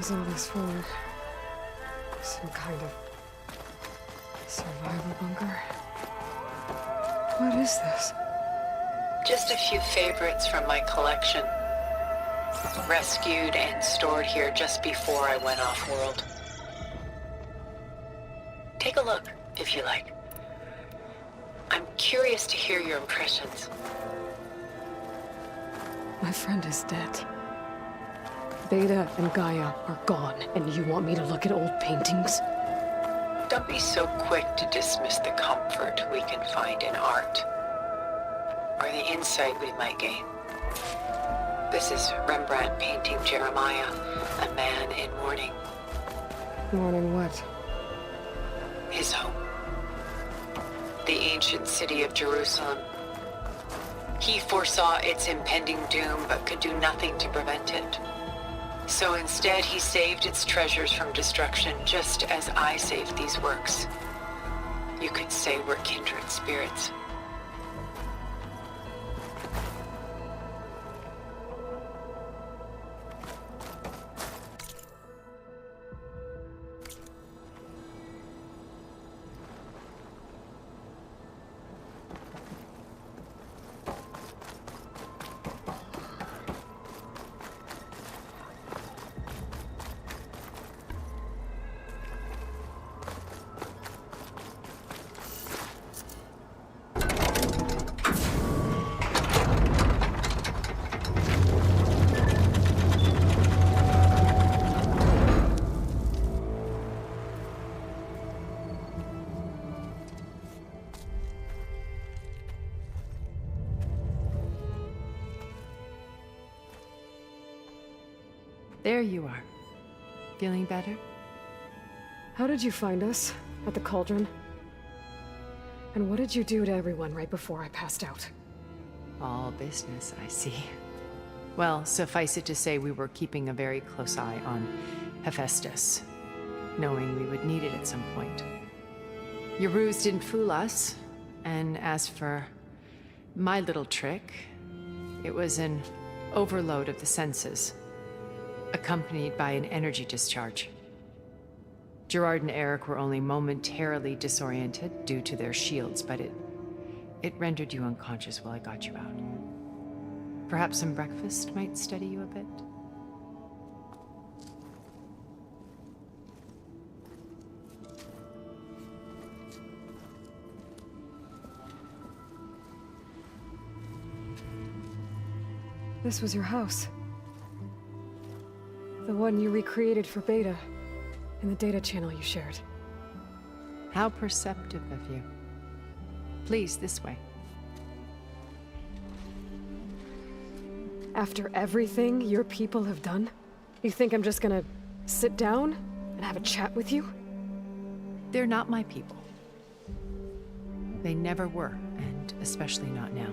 all this for? Some kind of survival bunker? What is this? Just a few favorites from my collection. Rescued and stored here just before I went off-world. Take a look, if you like. I'm curious to hear your impressions. My friend is dead. Beta and Gaia are gone, and you want me to look at old paintings? Don't be so quick to dismiss the comfort we can find in art, or the insight we might gain. This is Rembrandt painting Jeremiah, a man in mourning. Mourning what? His home. The ancient city of Jerusalem. He foresaw its impending doom, but could do nothing to prevent it. So instead, he saved its treasures from destruction, just as I saved these works. You could say we're kindred spirits. There you are. Feeling better? How did you find us? At the Cauldron? And what did you do to everyone right before I passed out? All business, I see. Well, suffice it to say we were keeping a very close eye on Hephaestus, knowing we would need it at some point. Your ruse didn't fool us, and as for my little trick, it was an overload of the senses, accompanied by an energy discharge. Gerard and Eric were only momentarily disoriented due to their shields, but it rendered you unconscious while I got you out. Perhaps some breakfast might steady you a bit? This was your house. The one you recreated for Beta, in the data channel you shared. How perceptive of you. Please, this way. After everything your people have done, you think I'm just gonna sit down and have a chat with you? They're not my people. They never were, and especially not now.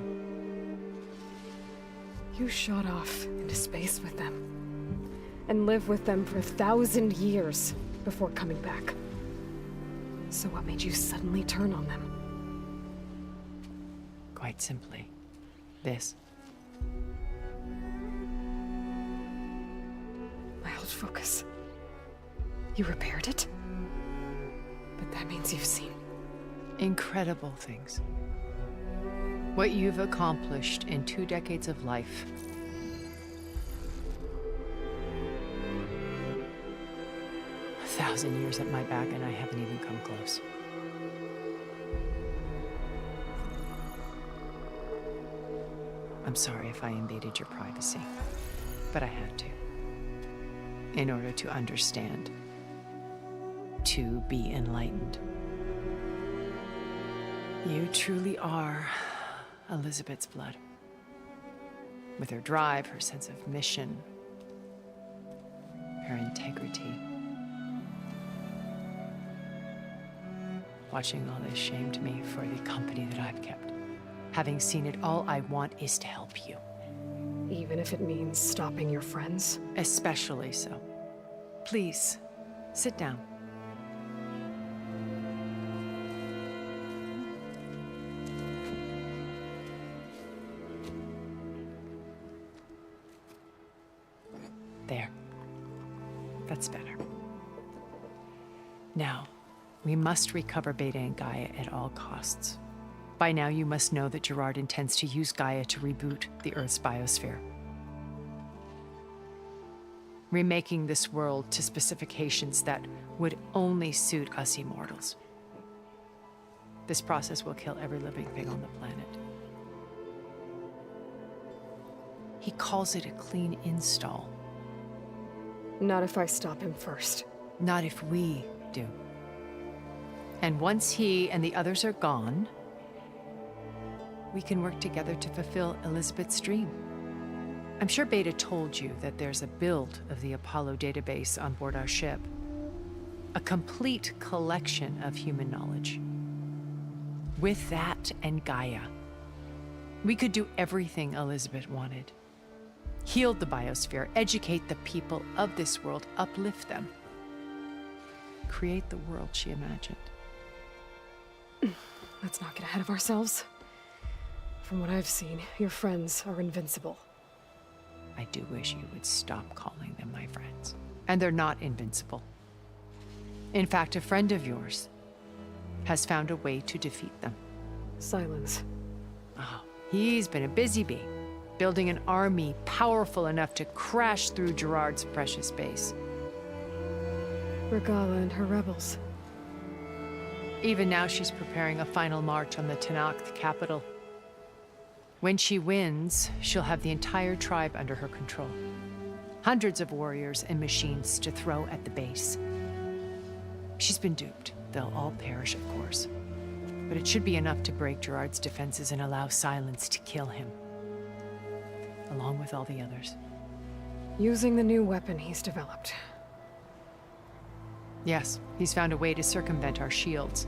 You shot off into space with them, and lived with them for 1,000 years before coming back. So what made you suddenly turn on them? Quite simply, this. My old focus. You repaired it? But that means you've seen. Incredible things. What you've accomplished in 2 decades of life. A 1,000 years at my back, and I haven't even come close. I'm sorry if I invaded your privacy, but I had to. In order to understand. To be enlightened. You truly are Elizabeth's blood. With her drive, her sense of mission, her integrity. Watching all this shamed me for the company that I've kept. Having seen it, all I want is to help you. Even if it means stopping your friends? Especially so. Please, sit down. There. That's That's better. Now, we must recover Beta and Gaia at all costs. By now, you must know that Gerard intends to use Gaia to reboot the Earth's biosphere, remaking this world to specifications that would only suit us immortals. This process will kill every living thing on the planet. He calls it a clean install. Not if I stop him first. Not if we do. And once he and the others are gone, we can work together to fulfill Elizabeth's dream. I'm sure Beta told you that there's a build of the Apollo database on board our ship. A complete collection of human knowledge. With that and Gaia, we could do everything Elizabeth wanted. Heal the biosphere, educate the people of this world, uplift them. Create the world she imagined. Let's not get ahead of ourselves. From what I've seen, your friends are invincible. I do wish you would stop calling them my friends. And they're not invincible. In fact, a friend of yours has found a way to defeat them. Silence. Oh, he's been a busy bee, building an army powerful enough to crash through Gerard's precious base. Regala and her rebels. Even now, she's preparing a final march on the Tenakth capital. When she wins, she'll have the entire tribe under her control. Hundreds of warriors and machines to throw at the base. She's been duped. They'll all perish, of course. But it should be enough to break Gerard's defenses and allow Silence to kill him. Along with all the others. Using the new weapon he's developed. Yes, he's found a way to circumvent our shields.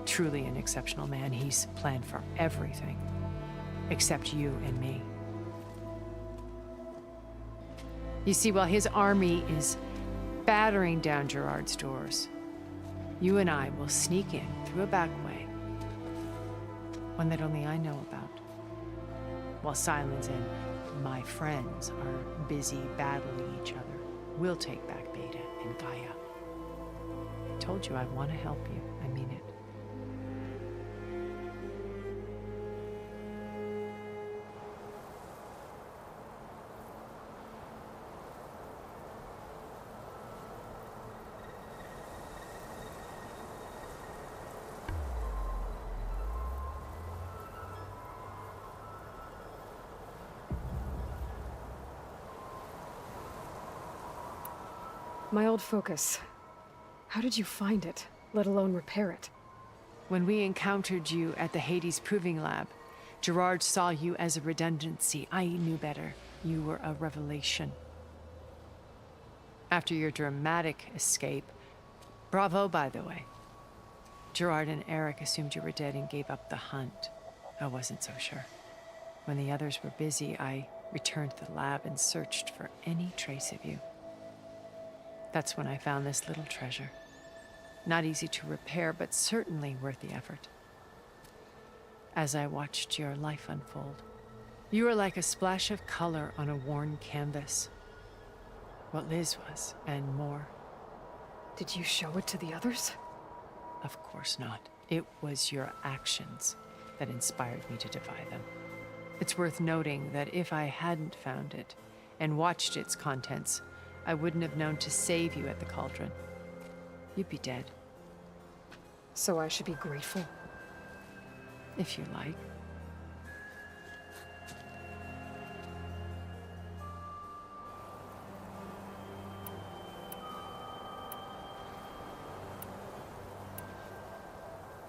Truly an exceptional man. He's planned for everything. Except you and me. You see, while his army is battering down Gerard's doors, you and I will sneak in through a back way. One that only I know about. While Silence and my friends are busy battling each other, we'll take back Beta and Gaia. I told you I want to help you. I mean it. My old focus. How did you find it, let alone repair it? When we encountered you at the Hades Proving Lab, Gerard saw you as a redundancy. I knew better. You were a revelation. After your dramatic escape, bravo, by the way. Gerard and Eric assumed you were dead and gave up the hunt. I wasn't so sure. When the others were busy, I returned to the lab and searched for any trace of you. That's when I found this little treasure. Not easy to repair, but certainly worth the effort. As I watched your life unfold, you were like a splash of color on a worn canvas. What Liz was, and more. Did you show it to the others? Of course not. It was your actions that inspired me to defy them. It's worth noting that if I hadn't found it and watched its contents, I wouldn't have known to save you at the cauldron. You'd be dead. So I should be grateful? If you like.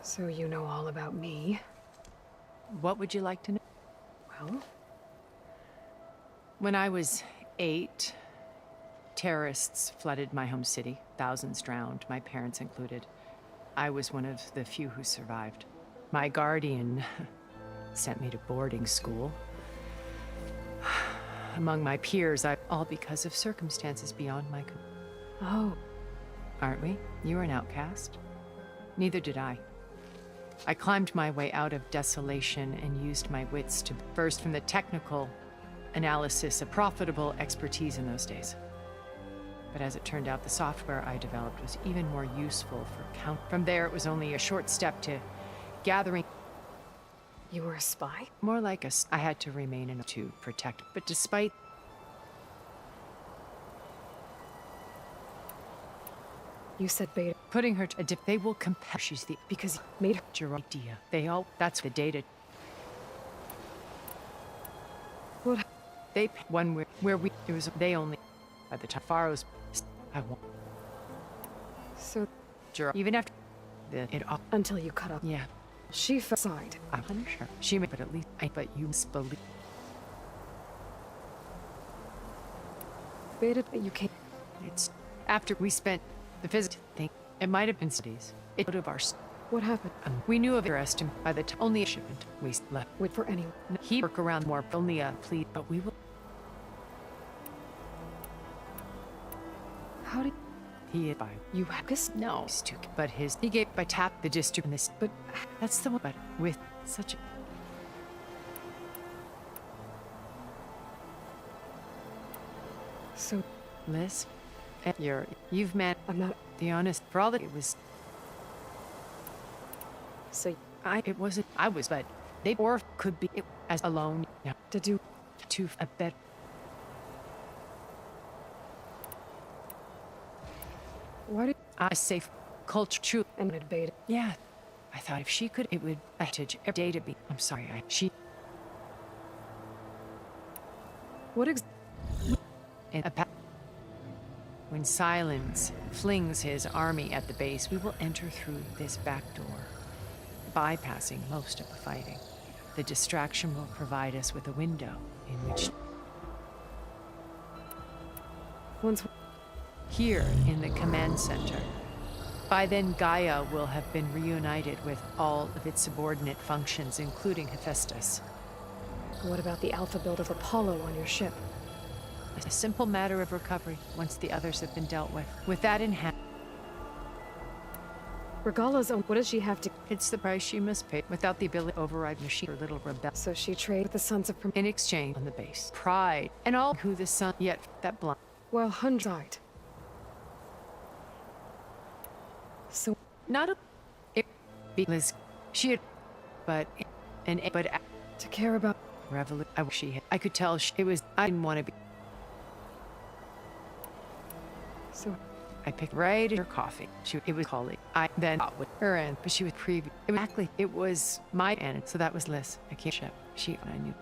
So you know all about me? What would you like to know? Well? When I was 8, terrorists flooded my home city. Thousands drowned, my parents included. I was one of the few who survived. My guardian sent me to boarding school. Among my peers, all because of circumstances beyond my control. Oh. Aren't we? You were an outcast. Neither did I. I climbed my way out of desolation and used my wits to burst from the technical analysis, a profitable expertise in those days. But as it turned out, the software I developed was even more useful for count. From there, it was only a short step to gathering. You were a spy? More like I had to remain in to protect. But despite You said Beta putting her to a dip, they will compel. She's the because you made her. idea. They all. That's the data. What? They one where we it was they only by the time Pharaoh's I won't So even after it all until you cut up, yeah she fell aside. I punish her she may but at least but you misbelieve Beta, you can't. it's after we spent the physics thing it might have been studies it would have our What happened? we knew of your estimate by the time only a shipment we left Wait for anyone. he work around more only a plea but we will How did he by you Hackus? no he's too but his he gave by tap the district in this But that's the one but with such a so Liz, you've met I'm not. the honest for all that it was. So It wasn't. I was, but they or could be it, as alone. Yeah, to do. to a bed. Why did A safe culture. True. and did Beta? Yeah, I thought if she could, it would message every day to be. I'm sorry, she What and a when Silence flings his army at the base, we will enter through this back door, bypassing most of the fighting. The distraction will provide us with a window in which once here in the command center. By then, Gaia will have been reunited with all of its subordinate functions, including Hephaestus. what about the alpha build of Apollo on your ship? It's a simple matter of recovery once the others have been dealt with. With that in hand, Regala's own. What does she have to? it's the price she must pay without the ability to override machine or little rebel. So she traded with the Sons of In exchange on the base, pride, and all who the sun yet that blind. Well, Hundred. So Not a it because she had, but to care about. revolution. I wish she had. I could tell it was. I didn't want to be. So I picked right at her coffee. It was colleague. I then got with her and but she was preview. Exactly. It was my and so that was Liz. I can't ship. She and I knew.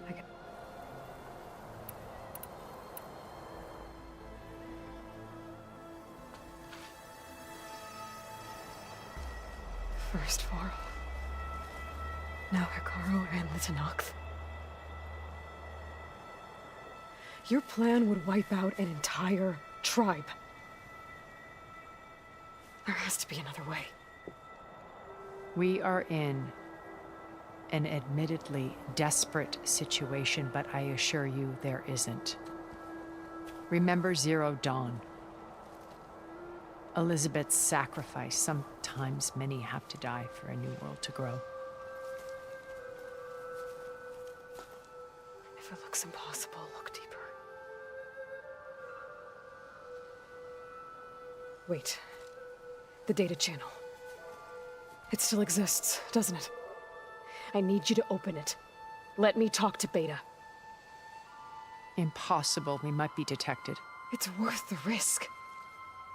first Varl. Now Hikaru and the Tenakth. Your plan would wipe out an entire tribe. There has to be another way. We are in an admittedly desperate situation, but I assure you there isn't. Remember Zero Dawn. Elizabeth's sacrifice. Sometimes many have to die for a new world to grow. If it looks impossible, look deeper. Wait. The data channel. It still exists, doesn't it? I need you to open it. Let me talk to Beta. Impossible. We might be detected. It's worth the risk.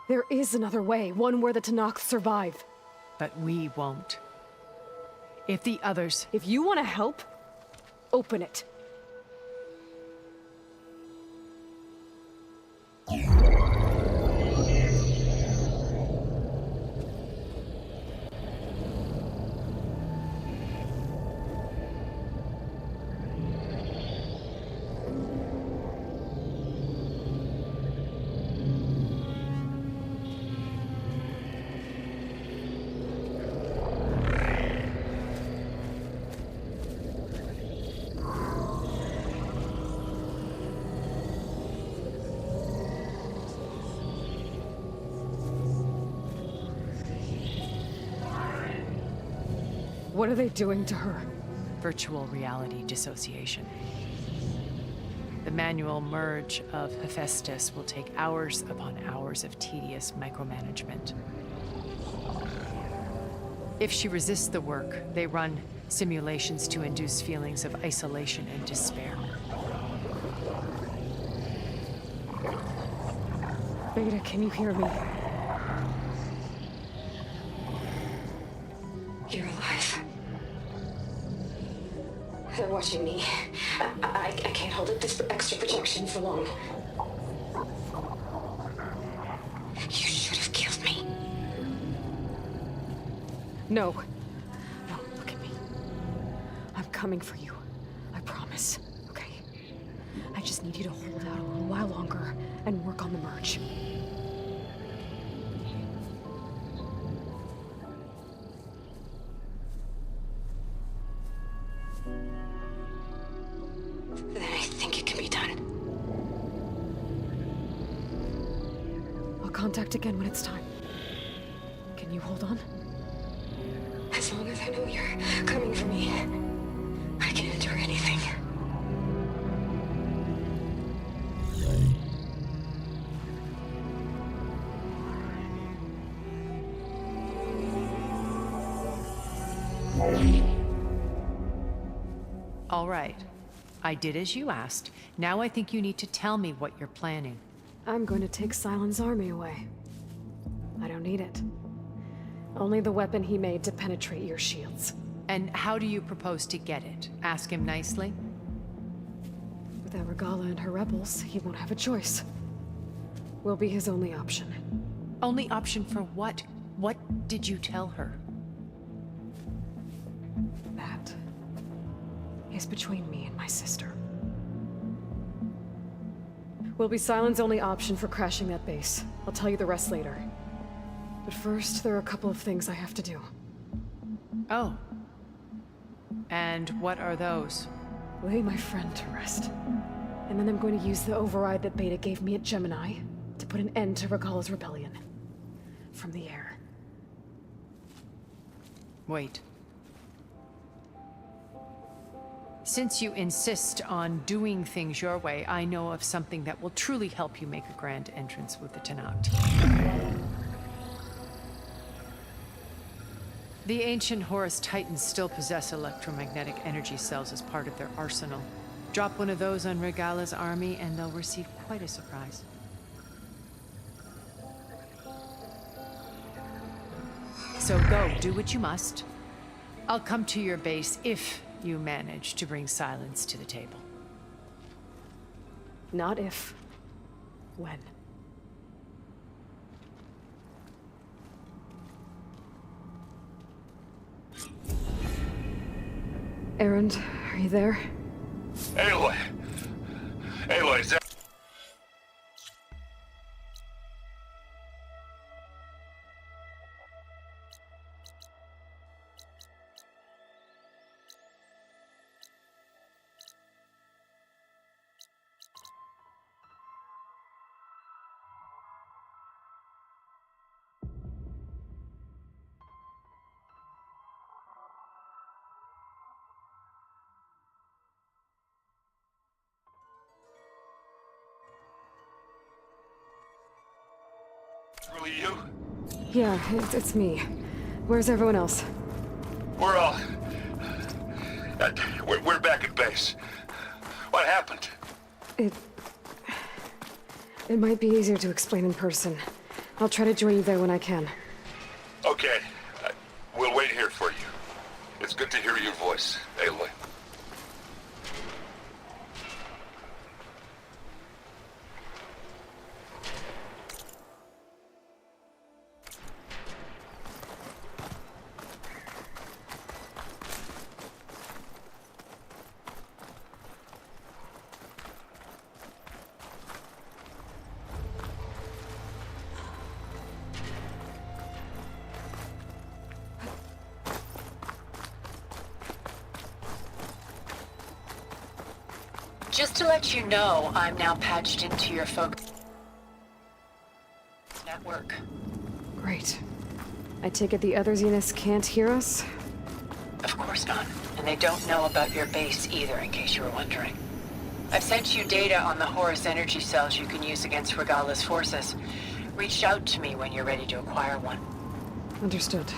There is another way, one where the Tenakth survive. But we won't. If the others... If you want to help, open it. What are they doing to her? Virtual reality dissociation. The manual merge of Hephaestus will take hours upon hours of tedious micromanagement. If she resists the work, they run simulations to induce feelings of isolation and despair. Beta, can you hear me? You're alive. They're watching me. I can't hold up this extra protection for long. You should have killed me. No. No, look at me. I'm coming for you. I promise, okay? I just need you to hold out a little while longer and work on the merge. Then I think it can be done. I'll contact again when it's time. Can you hold on? As long as I know you're coming for me, I can endure anything. All right. I did as you asked. Now I think you need to tell me what you're planning. I'm going to take Sylens' army away. I don't need it. Only the weapon he made to penetrate your shields. And how do you propose to get it? Ask him nicely? Without Regala and her rebels, he won't have a choice. We'll be his only option. Only option for what? What did you tell her? That is between me and my sister. Will be Sylens' only option for crashing that base. I'll tell you the rest later. But first, there are a couple of things I have to do. Oh. And what are those? Lay my friend to rest. And then I'm going to use the override that Beta gave me at Gemini to put an end to Regala's rebellion. From the air. Wait. Since you insist on doing things your way, I know of something that will truly help you make a grand entrance with the Tenakth. The ancient Horus Titans still possess electromagnetic energy cells as part of their arsenal. Drop one of those on Regala's army and they'll receive quite a surprise. So go, do what you must. I'll come to your base if you manage to bring Sylens to the table. Not if. When. Erend, are you there? Aloy! Aloy, is that... really you? Yeah, it's me. Where's everyone else? We're all... we're back at base. What happened? It might be easier to explain in person. I'll try to join you there when I can. Okay. We'll wait here for you. It's good to hear your voice, Aloy. Just to let you know, I'm now patched into your focus network. Great. I take it the other Zeniths can't hear us? Of course not. And they don't know about your base either, in case you were wondering. I've sent you data on the Horus energy cells you can use against Regala's forces. Reach out to me when you're ready to acquire one. Understood.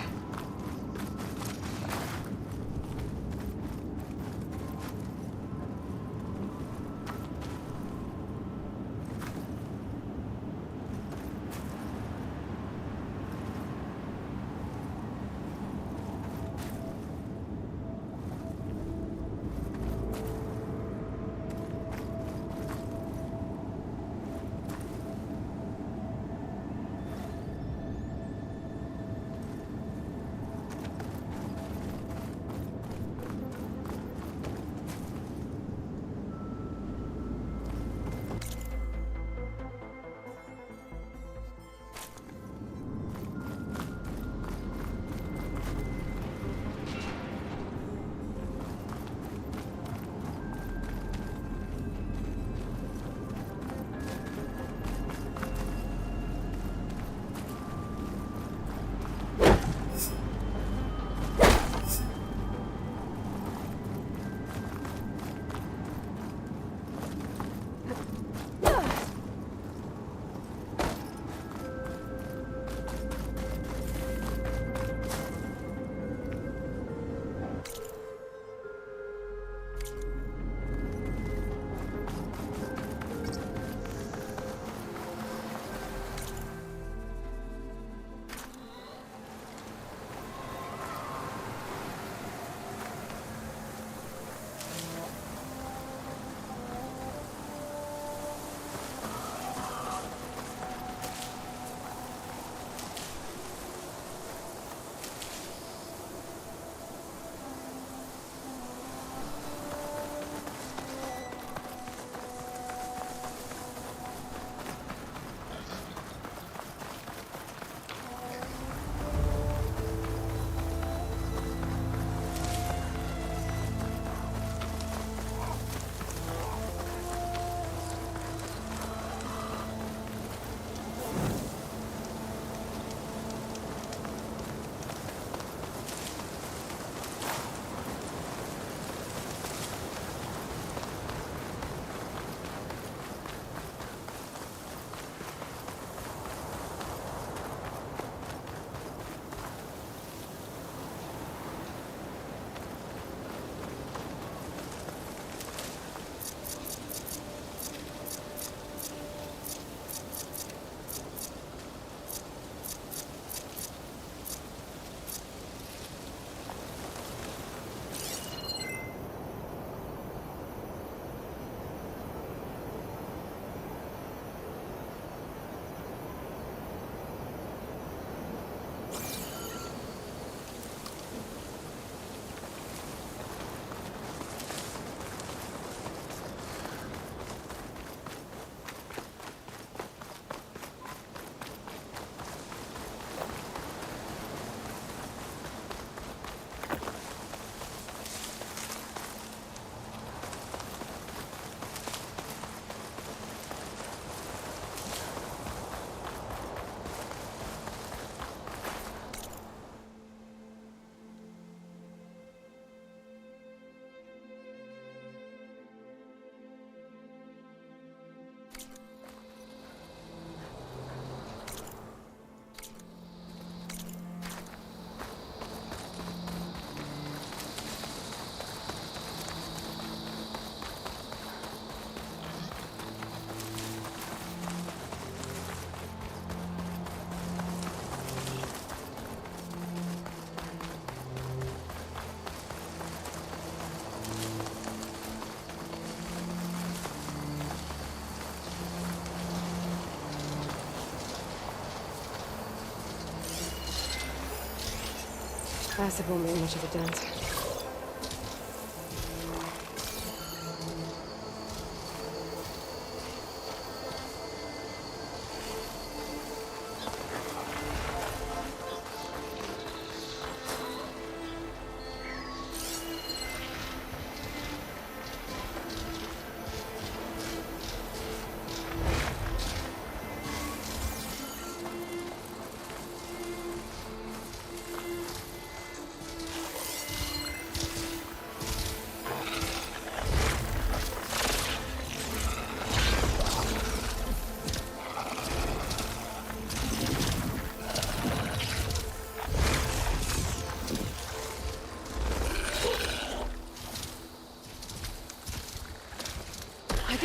Acid won't make much of a dent.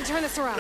turn this around.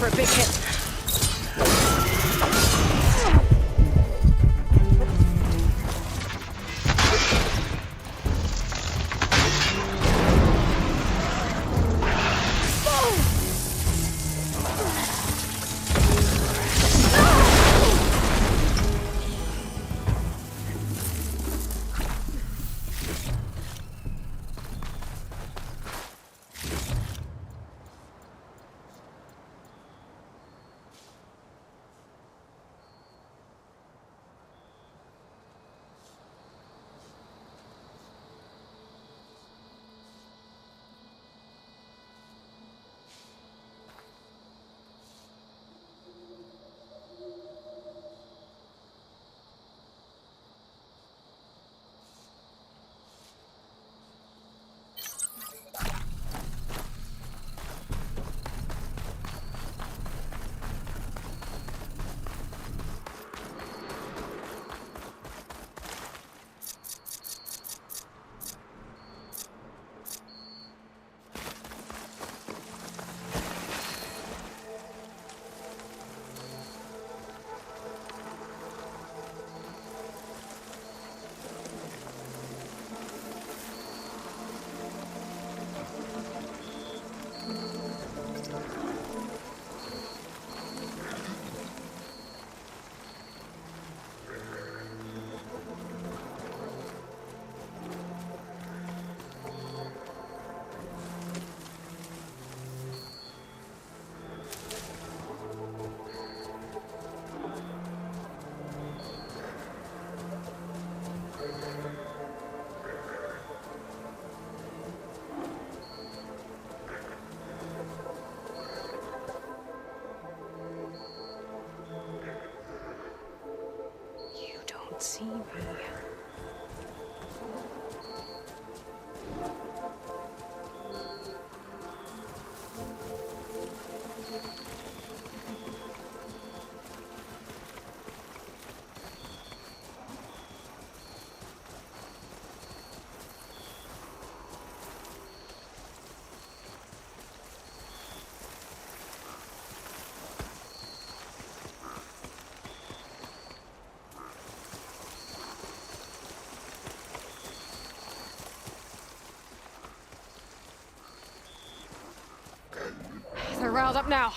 for a big hit. riled up now.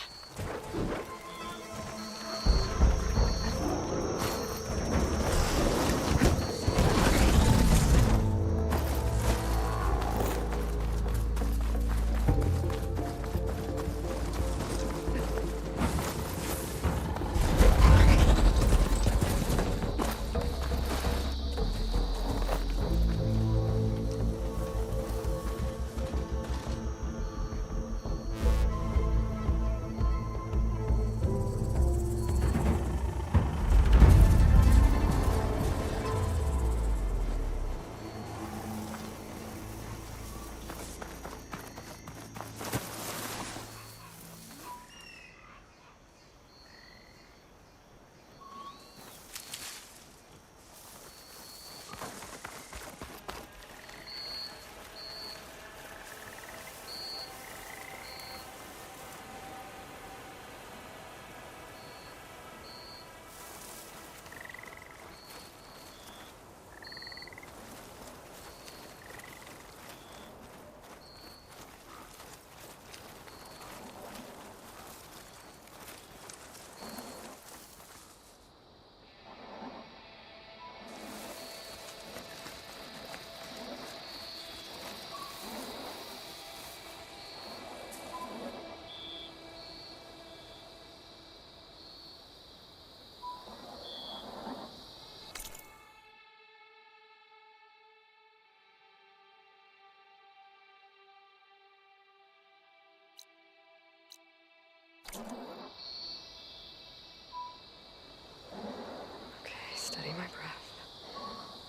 Okay, steady my breath.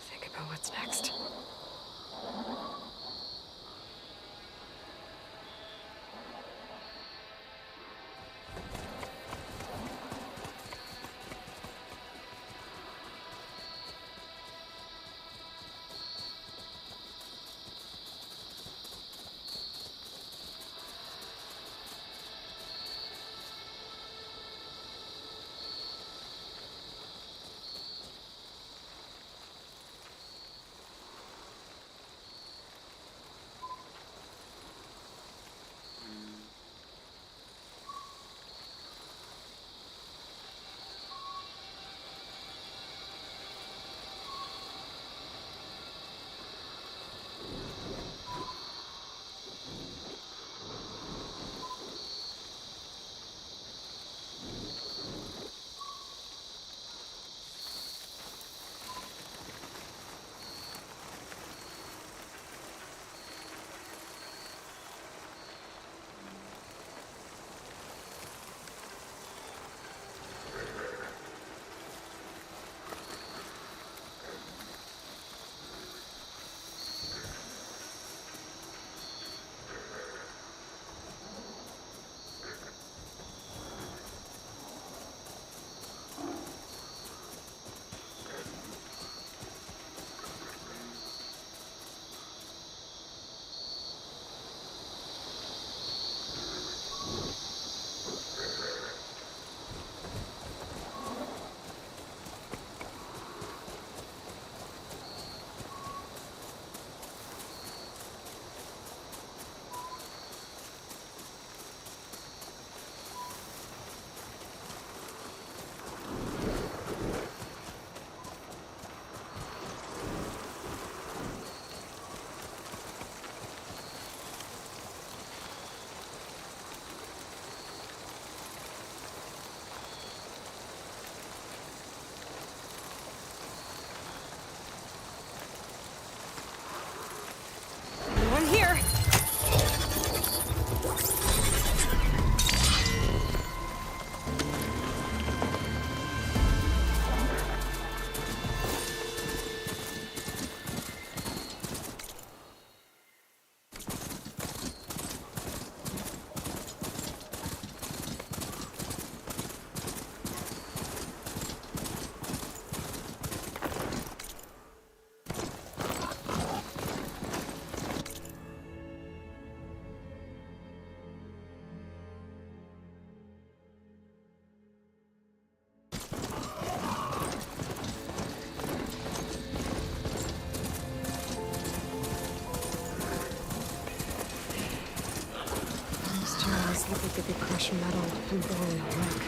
Think about what's next. much metal and boiling wreck.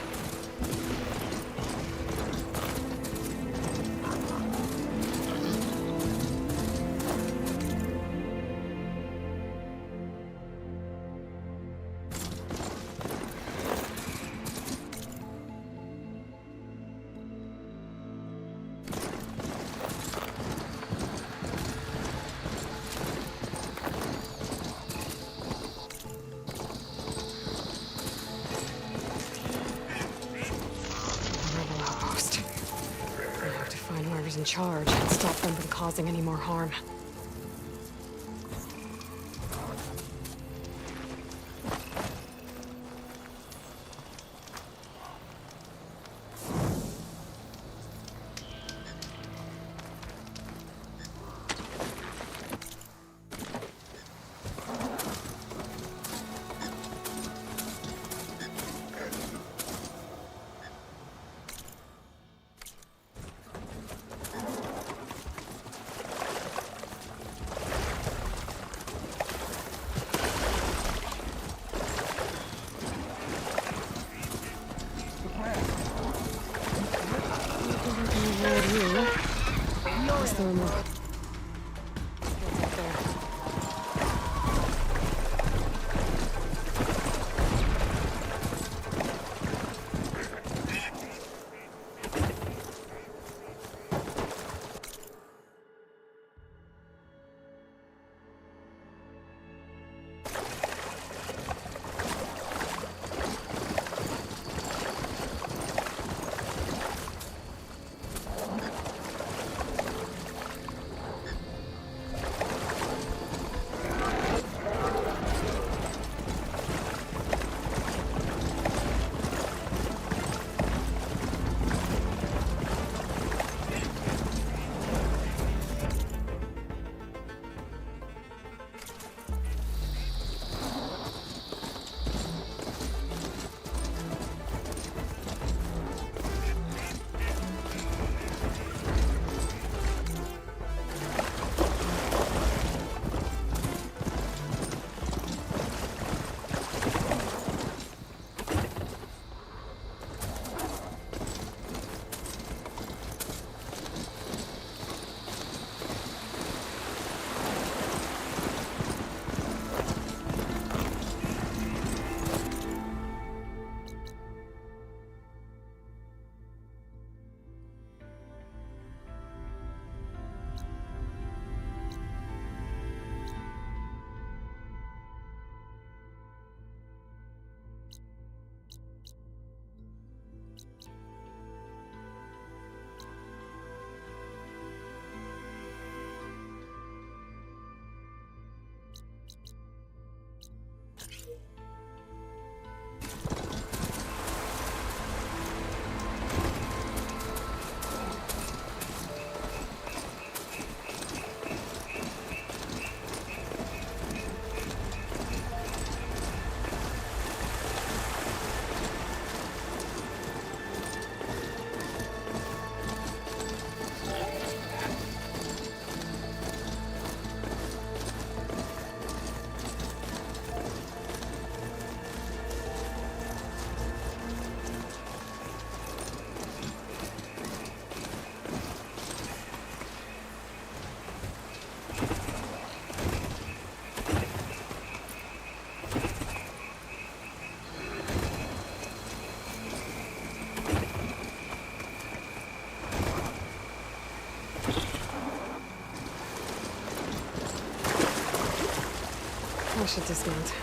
Rebel outpost. I have to find whoever's in charge and stop them from causing any more harm. Where's the remote? Right there. I should dismount.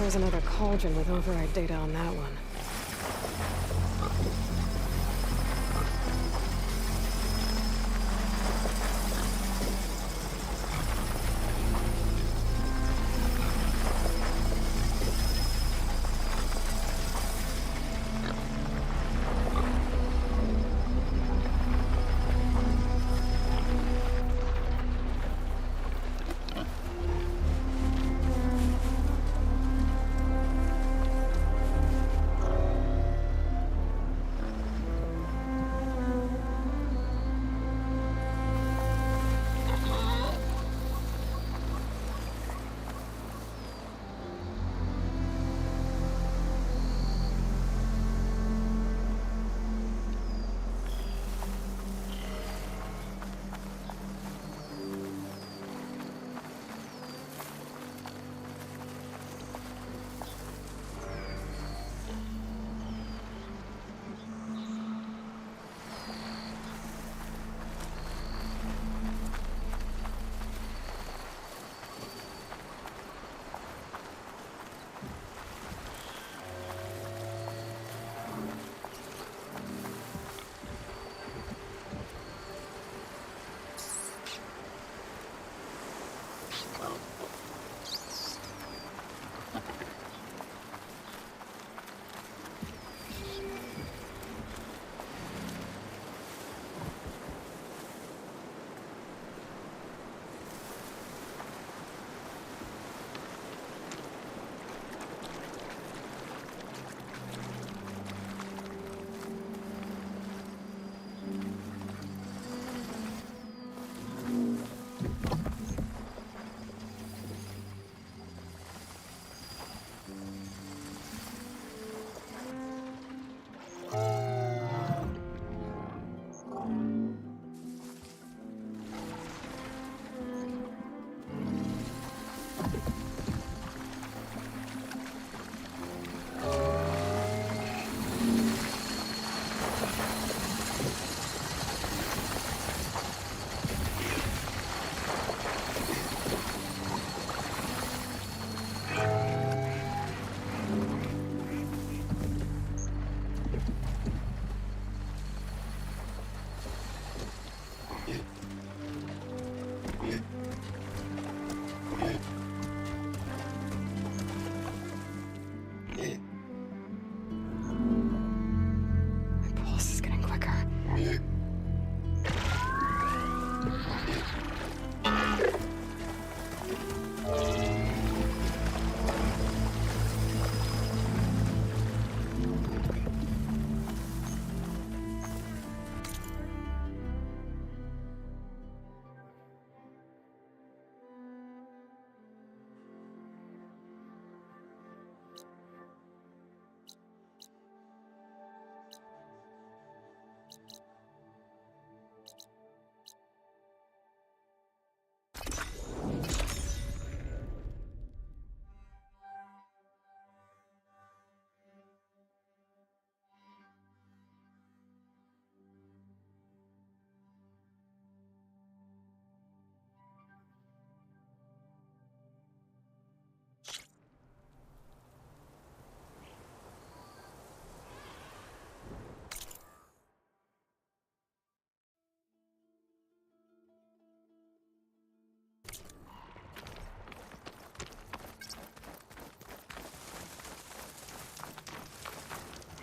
there's another cauldron with override data on that one.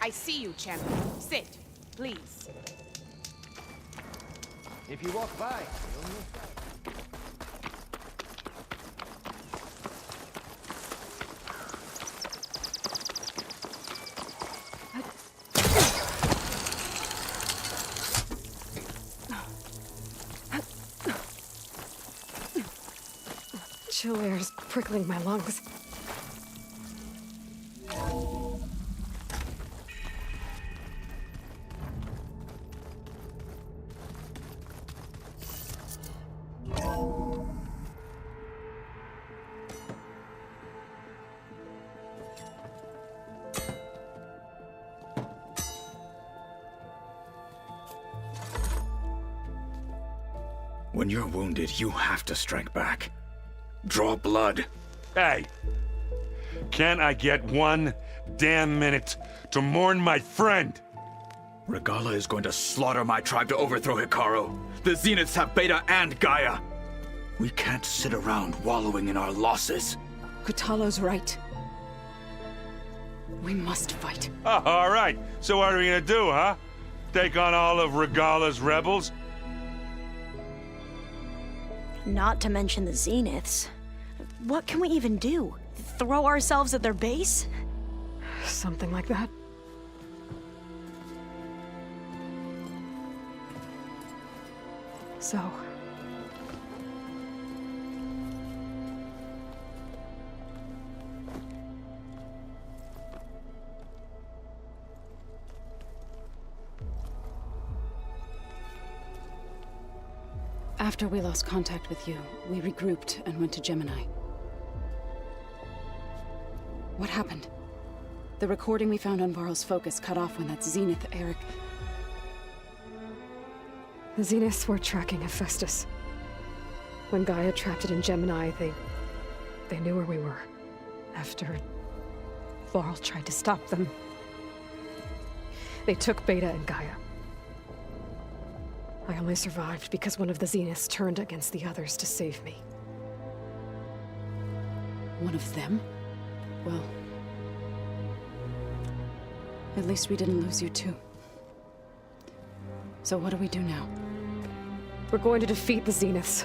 I see you, champion. Sit, please. If you walk by, you'll miss out. Chill air is prickling my lungs. When you're wounded, you have to strike back. Draw blood. Hey! Can't I get one damn minute to mourn my friend? Regalla is going to slaughter my tribe to overthrow Hikaru. The Zeniths have Beta and Gaia. We can't sit around wallowing in our losses. Kotallo's right. We must fight. Oh, all right. So what are we gonna do, huh? Take on all of Regalla's rebels? Not to mention the Zeniths. What can we even do? Throw ourselves at their base? Something like that. So... After we lost contact with you, we regrouped and went to Gemini. What happened? The recording we found on Varl's focus cut off when that Zenith Eric... The Zeniths were tracking Hephaestus. When Gaia trapped it in Gemini, they knew where we were. After Varl tried to stop them, they took Beta and Gaia. I only survived because one of the Zeniths turned against the others to save me. One of them? Well... At least we didn't lose you too. So what do we do now? We're going to defeat the Zeniths.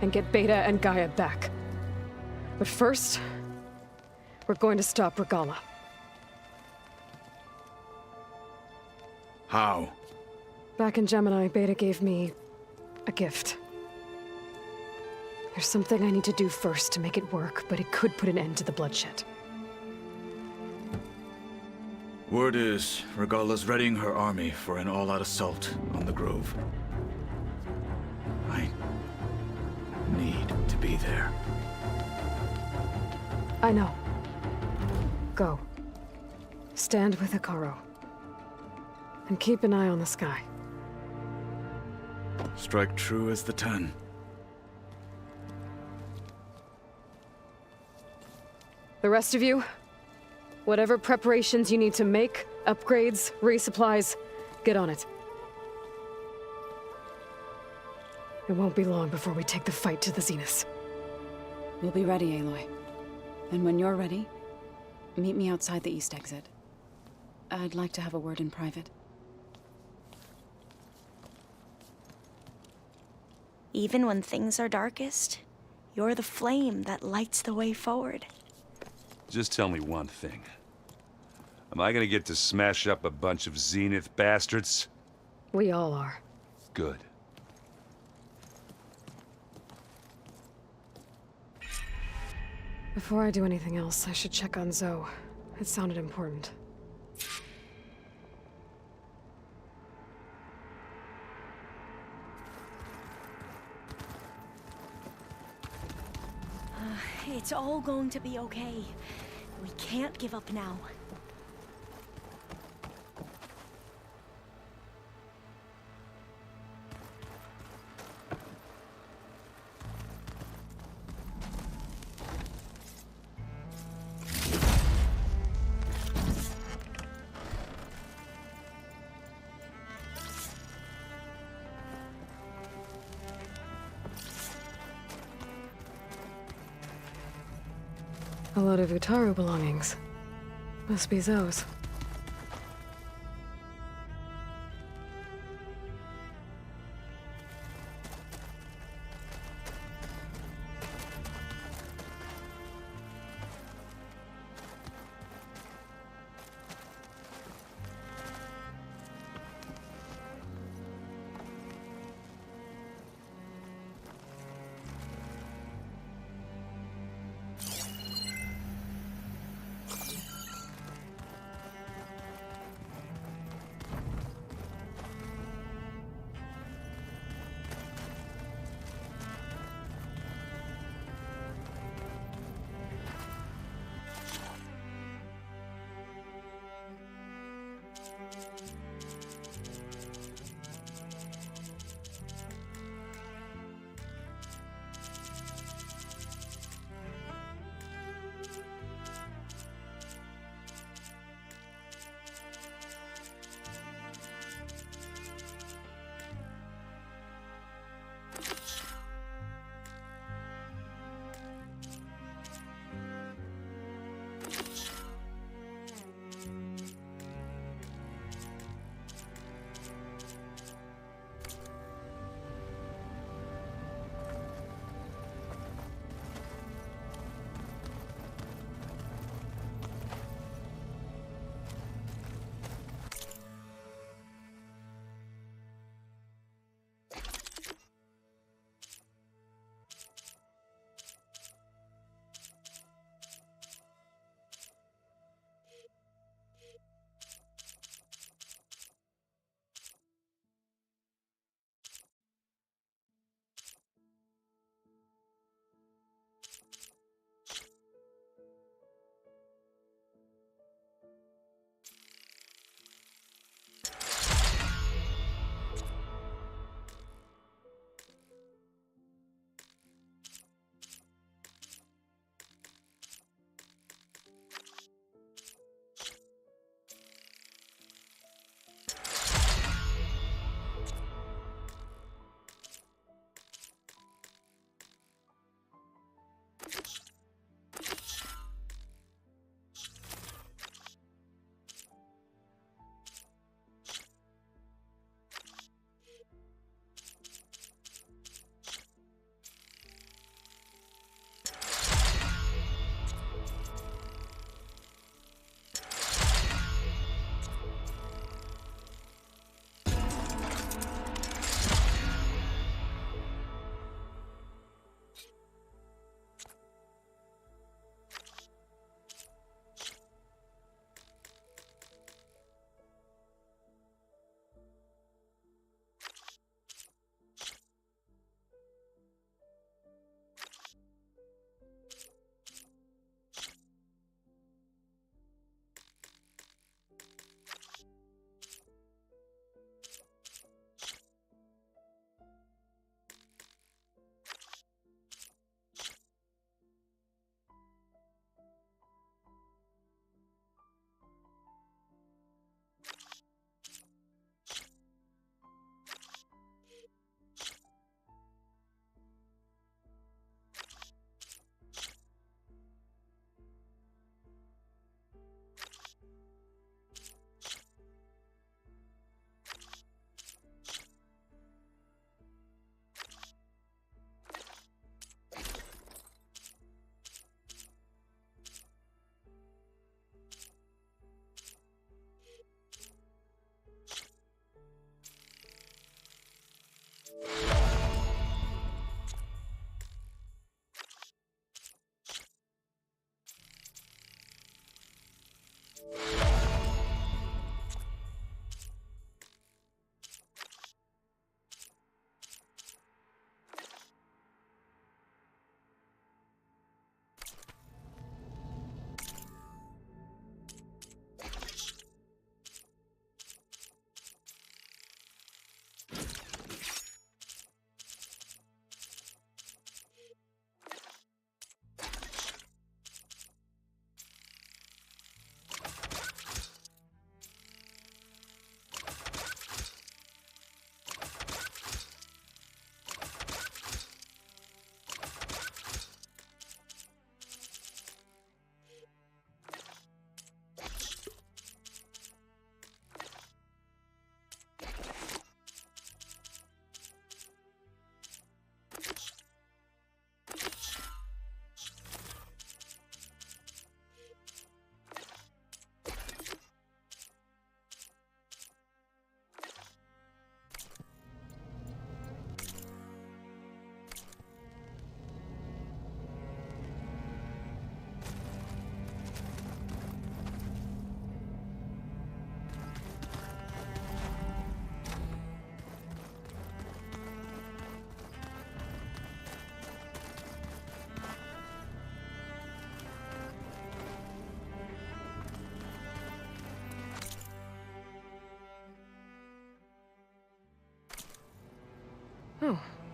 And get Beta and Gaia back. But first... we're going to stop Regalla. How? Back in Gemini, Beta gave me... a gift. There's something I need to do first to make it work, but it could put an end to the bloodshed. Word is, Regalla's readying her army for an all-out assault on the Grove. I need to be there. I know. Go. Stand with Hikaru. And keep an eye on the sky. Strike true as the 10. The rest of you, whatever preparations you need to make, upgrades, resupplies, get on it. It won't be long before we take the fight to the Zeniths. We'll be ready, Aloy. And when you're ready, meet me outside the east exit. I'd like to have a word in private. Even when things are darkest, you're the flame that lights the way forward. Just tell me one thing. Am I gonna get to smash up a bunch of Zenith bastards? We all are. Good. Before I do anything else, I should check on Zoe. It sounded important. It's all going to be okay. We can't give up now. A lot of Utaru belongings. Must be Zoe's.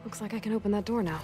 Looks like I can open that door now.